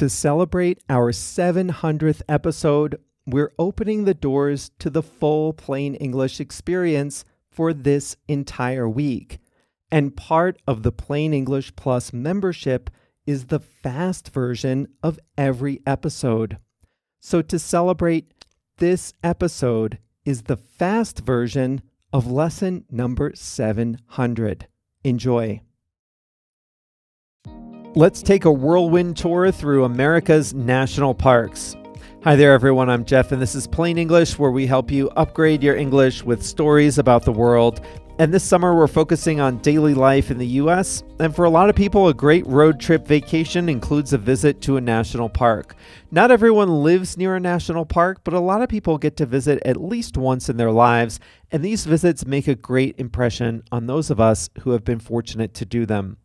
To celebrate our 700th episode, we're opening the doors to the full Plain English experience for this entire week. And part of the Plain English Plus membership is the fast version of every episode. So to celebrate, this episode is the fast version of lesson number 700. Enjoy. Let's take a whirlwind tour through America's national parks. Hi there, everyone. I'm Jeff, and this is Plain English, where we help you upgrade your English with stories about the world. And this summer, we're focusing on daily life in the U.S. And for a lot of people, a great road trip vacation includes a visit to a national park. Not everyone lives near a national park, but a lot of people get to visit at least once in their lives. And these visits make a great impression on those of us who have been fortunate to do them.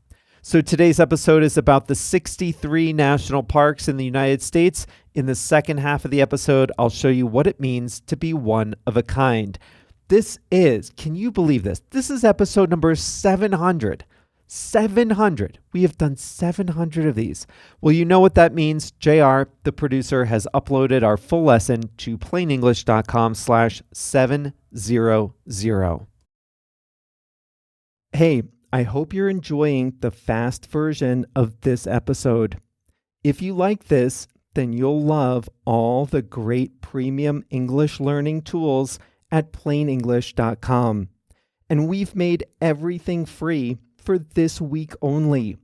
So today's episode is about the 63 national parks in the United States. In the second half of the episode, I'll show you what it means to be one of a kind. This is, can you believe this? This is episode number 700. 700. We have done 700 of these. Well, you know what that means. JR, the producer, has uploaded our full lesson to plainenglish.com/700. Hey, I hope you're enjoying the fast version of this episode. If you like this, then you'll love all the great premium English learning tools at plainenglish.com. And we've made everything free for this week only.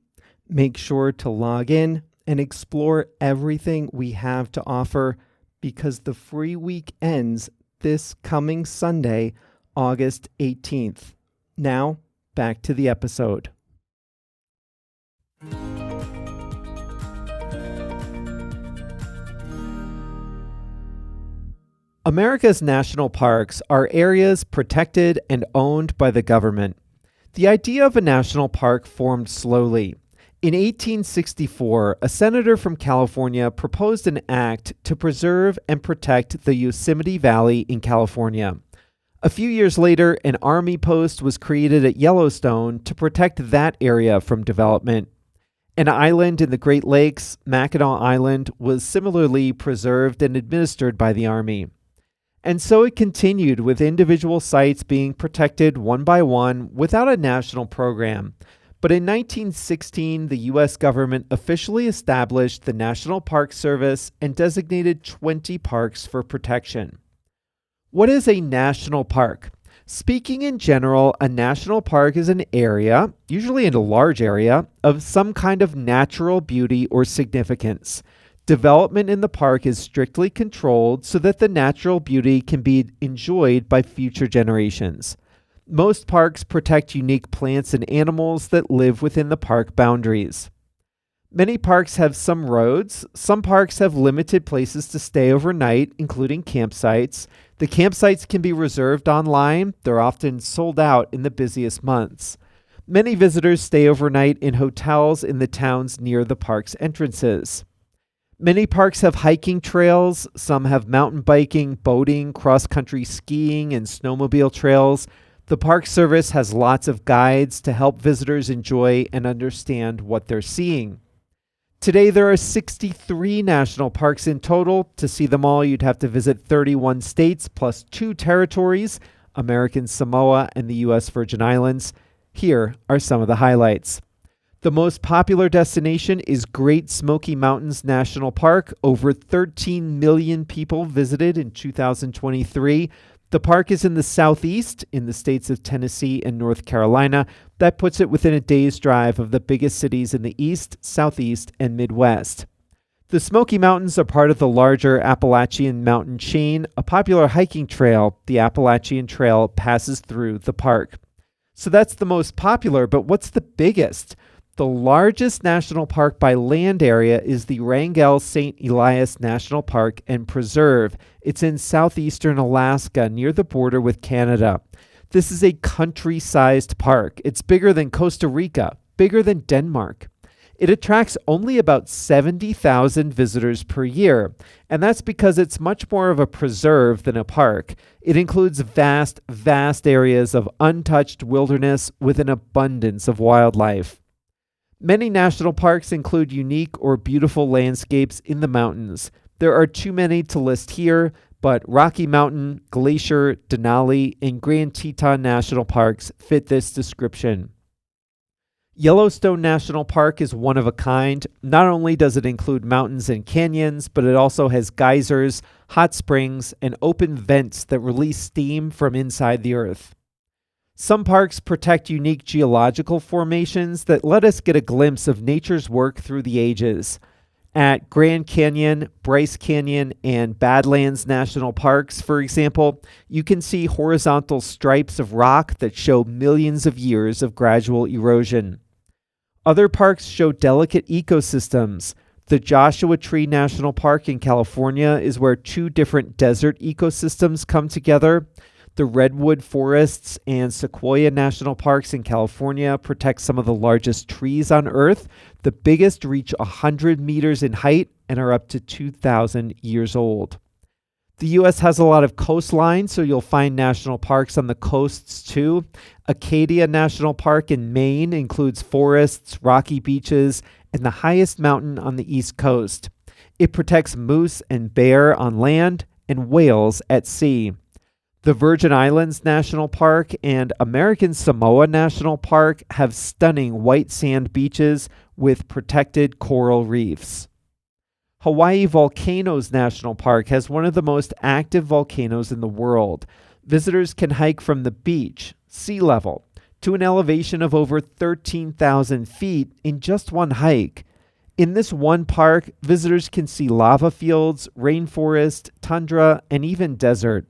Make sure to log in and explore everything we have to offer, because the free week ends this coming Sunday, August 18th. Now, back to the episode. America's national parks are areas protected and owned by the government. The idea of a national park formed slowly. In 1864, a senator from California proposed an act to preserve and protect the Yosemite Valley in California. A few years later, an army post was created at Yellowstone to protect that area from development. An island in the Great Lakes, Mackinac Island, was similarly preserved and administered by the army. And so it continued, with individual sites being protected one by one without a national program. But in 1916, the U.S. government officially established the National Park Service and designated 20 parks for protection. What is a national park? Speaking in general, a national park is an area, usually in a large area, of some kind of natural beauty or significance. Development in the park is strictly controlled so that the natural beauty can be enjoyed by future generations. Most parks protect unique plants and animals that live within the park boundaries. Many parks have some roads. Some parks have limited places to stay overnight, including campsites. The campsites can be reserved online. They're often sold out in the busiest months. Many visitors stay overnight in hotels in the towns near the park's entrances. Many parks have hiking trails. Some have mountain biking, boating, cross-country skiing, and snowmobile trails. The Park Service has lots of guides to help visitors enjoy and understand what they're seeing. Today, there are 63 national parks in total. To see them all, you'd have to visit 31 states plus 2 territories, American Samoa and the U.S. Virgin Islands. Here are some of the highlights. The most popular destination is Great Smoky Mountains National Park. Over 13 million people visited in 2023. The park is in the southeast, in the states of Tennessee and North Carolina. That puts it within a day's drive of the biggest cities in the east, southeast, and Midwest. The Smoky Mountains are part of the larger Appalachian mountain chain. A popular hiking trail, the Appalachian Trail, passes through the park. So that's the most popular, but what's the biggest? The largest national park by land area is the Wrangell St. Elias National Park and Preserve. It's in southeastern Alaska near the border with Canada. This is a country-sized park. It's bigger than Costa Rica, bigger than Denmark. It attracts only about 70,000 visitors per year, and that's because it's much more of a preserve than a park. It includes vast, vast areas of untouched wilderness with an abundance of wildlife. Many national parks include unique or beautiful landscapes in the mountains. There are too many to list here, but Rocky Mountain, Glacier, Denali, and Grand Teton National Parks fit this description. Yellowstone National Park is one of a kind. Not only does it include mountains and canyons, but it also has geysers, hot springs, and open vents that release steam from inside the earth. Some parks protect unique geological formations that let us get a glimpse of nature's work through the ages. At Grand Canyon, Bryce Canyon, and Badlands National Parks, for example, you can see horizontal stripes of rock that show millions of years of gradual erosion. Other parks show delicate ecosystems. The Joshua Tree National Park in California is where two different desert ecosystems come together. The redwood forests and Sequoia National Parks in California protect some of the largest trees on Earth. The biggest reach 100 meters in height and are up to 2,000 years old. The U.S. has a lot of coastline, so you'll find national parks on the coasts too. Acadia National Park in Maine includes forests, rocky beaches, and the highest mountain on the East Coast. It protects moose and bear on land and whales at sea. The Virgin Islands National Park and American Samoa National Park have stunning white sand beaches with protected coral reefs. Hawaii Volcanoes National Park has one of the most active volcanoes in the world. Visitors can hike from the beach, sea level, to an elevation of over 13,000 feet in just one hike. In this one park, visitors can see lava fields, rainforest, tundra, and even desert.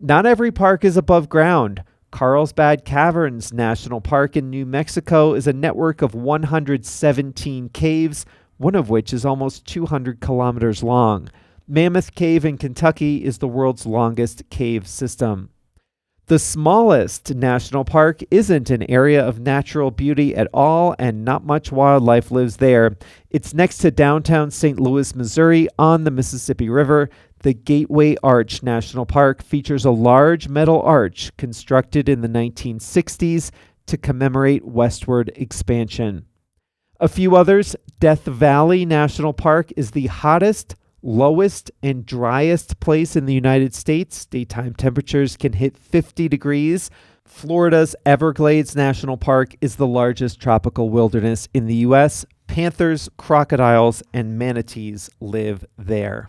Not every park is above ground. Carlsbad Caverns National Park in New Mexico is a network of 117 caves, one of which is almost 200 kilometers long. Mammoth Cave in Kentucky is the world's longest cave system. The smallest national park isn't an area of natural beauty at all, and not much wildlife lives there. It's next to downtown St. Louis, Missouri, on the Mississippi River. The Gateway Arch National Park features a large metal arch constructed in the 1960s to commemorate westward expansion. A few others: Death Valley National Park is the hottest, lowest, and driest place in the United States. Daytime temperatures can hit 50 degrees. Florida's Everglades National Park is the largest tropical wilderness in the U.S. Panthers, crocodiles, and manatees live there.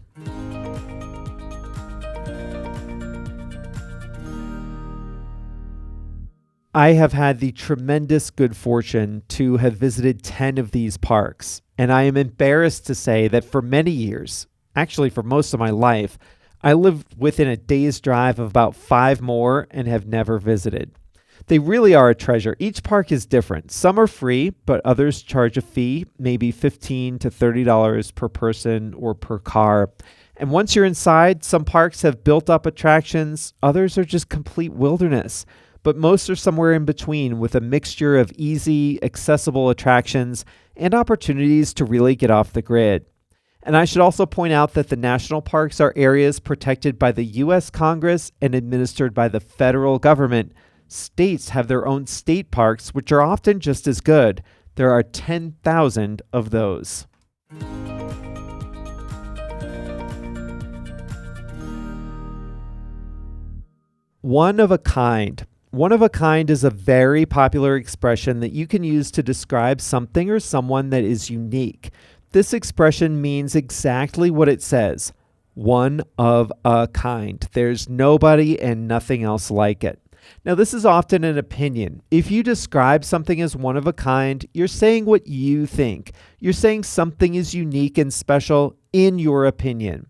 I have had the tremendous good fortune to have visited 10 of these parks, and I am embarrassed to say that for many years, actually for most of my life, I lived within a day's drive of about 5 more and have never visited. They really are a treasure. Each park is different. Some are free, but others charge a fee, maybe $15 to $30 per person or per car. And once you're inside, some parks have built up attractions, others are just complete wilderness. But most are somewhere in between, with a mixture of easy, accessible attractions and opportunities to really get off the grid. And I should also point out that the national parks are areas protected by the U.S. Congress and administered by the federal government. States have their own state parks, which are often just as good. There are 10,000 of those. One of a kind. One of a kind is a very popular expression that you can use to describe something or someone that is unique. This expression means exactly what it says. One of a kind. There's nobody and nothing else like it. Now, this is often an opinion. If you describe something as one of a kind, you're saying what you think. You're saying something is unique and special in your opinion.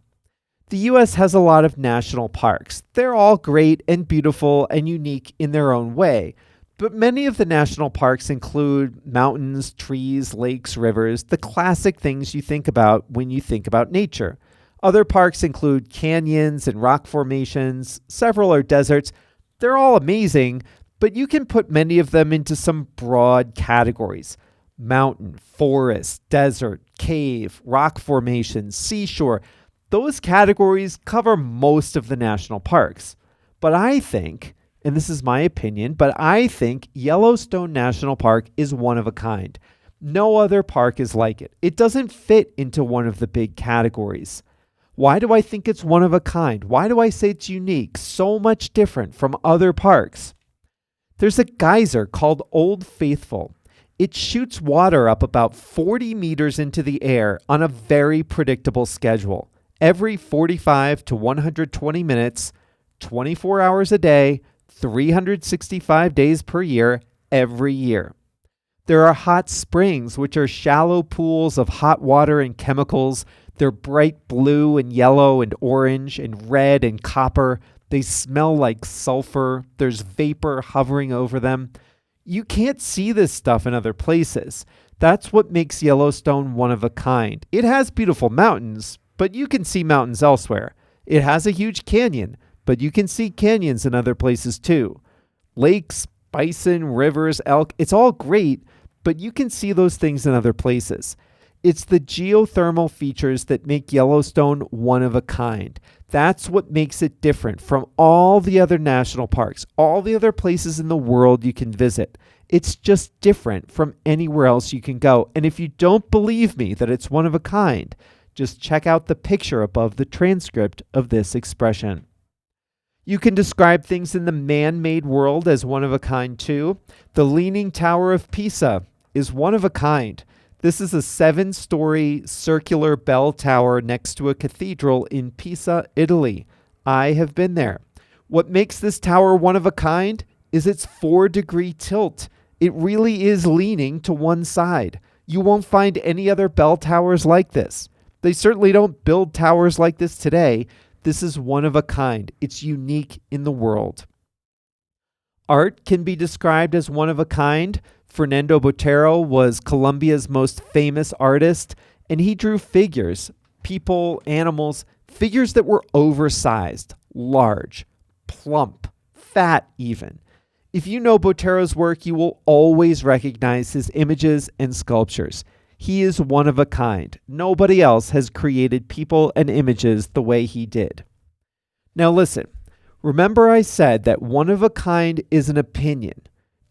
The U.S. has a lot of national parks. They're all great and beautiful and unique in their own way. But many of the national parks include mountains, trees, lakes, rivers, the classic things you think about when you think about nature. Other parks include canyons and rock formations. Several are deserts. They're all amazing, but you can put many of them into some broad categories. Mountain, forest, desert, cave, rock formation, seashore. Those categories cover most of the national parks. But I think, and this is my opinion, but I think Yellowstone National Park is one of a kind. No other park is like it. It doesn't fit into one of the big categories. Why do I think it's one of a kind? Why do I say it's unique, so much different from other parks? There's a geyser called Old Faithful. It shoots water up about 40 meters into the air on a very predictable schedule. Every 45 to 120 minutes, 24 hours a day, 365 days per year, every year. There are hot springs, which are shallow pools of hot water and chemicals. They're bright blue and yellow and orange and red and copper. They smell like sulfur. There's vapor hovering over them. You can't see this stuff in other places. That's what makes Yellowstone one of a kind. It has beautiful mountains, but you can see mountains elsewhere. It has a huge canyon, but you can see canyons in other places too. Lakes, bison, rivers, elk, it's all great, but you can see those things in other places. It's the geothermal features that make Yellowstone one of a kind. That's what makes it different from all the other national parks, all the other places in the world you can visit. It's just different from anywhere else you can go. And if you don't believe me that it's one of a kind, just check out the picture above the transcript of this expression. You can describe things in the man-made world as one of a kind too. The Leaning Tower of Pisa is one of a kind. This is a 7-story circular bell tower next to a cathedral in Pisa, Italy. I have been there. What makes this tower one of a kind is its 4-degree tilt. It really is leaning to one side. You won't find any other bell towers like this. They certainly don't build towers like this today. This is one of a kind. It's unique in the world. Art can be described as one of a kind. Fernando Botero was Colombia's most famous artist, and he drew figures, people, animals, figures that were oversized, large, plump, fat even. If you know Botero's work, you will always recognize his images and sculptures. He is one of a kind. Nobody else has created people and images the way he did. Now listen, remember I said that one of a kind is an opinion.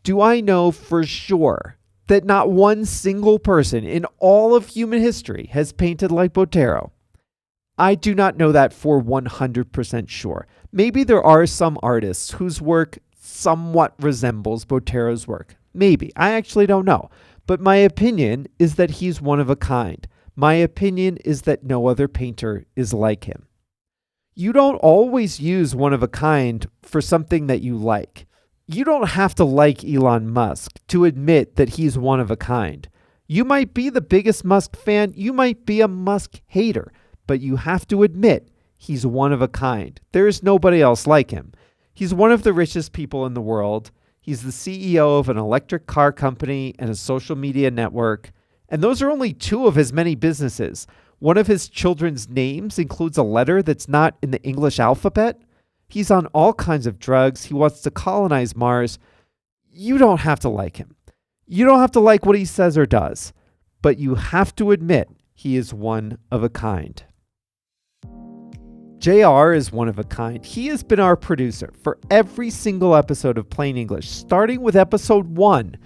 Do I know for sure that not one single person in all of human history has painted like Botero? I do not know that for 100% sure. Maybe there are some artists whose work somewhat resembles Botero's work. Maybe. I actually don't know. But my opinion is that he's one of a kind. My opinion is that no other painter is like him. You don't always use one of a kind for something that you like. You don't have to like Elon Musk to admit that he's one of a kind. You might be the biggest Musk fan, you might be a Musk hater, but you have to admit he's one of a kind. There is nobody else like him. He's one of the richest people in the world. He's the CEO of an electric car company and a social media network. And those are only 2 of his many businesses. One of his children's names includes a letter that's not in the English alphabet. He's on all kinds of drugs. He wants to colonize Mars. You don't have to like him. You don't have to like what he says or does. But you have to admit he is one of a kind. JR is one of a kind. He has been our producer for every single episode of Plain English, starting with episode 1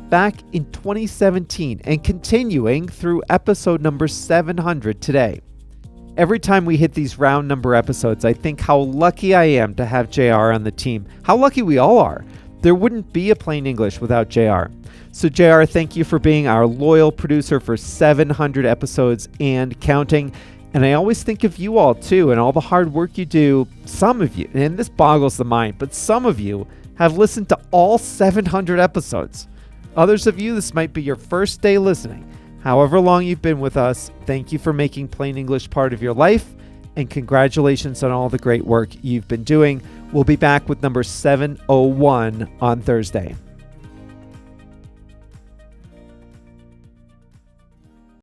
back in 2017 and continuing through episode number 700 today. Every time we hit these round number episodes, I think how lucky I am to have JR on the team. How lucky we all are. There wouldn't be a Plain English without JR. So JR, thank you for being our loyal producer for 700 episodes and counting. And I always think of you all too and all the hard work you do. Some of you, and this boggles the mind, but some of you have listened to all 700 episodes. Others of you, this might be your first day listening. However long you've been with us, thank you for making Plain English part of your life, and congratulations on all the great work you've been doing. We'll be back with number 701 on Thursday.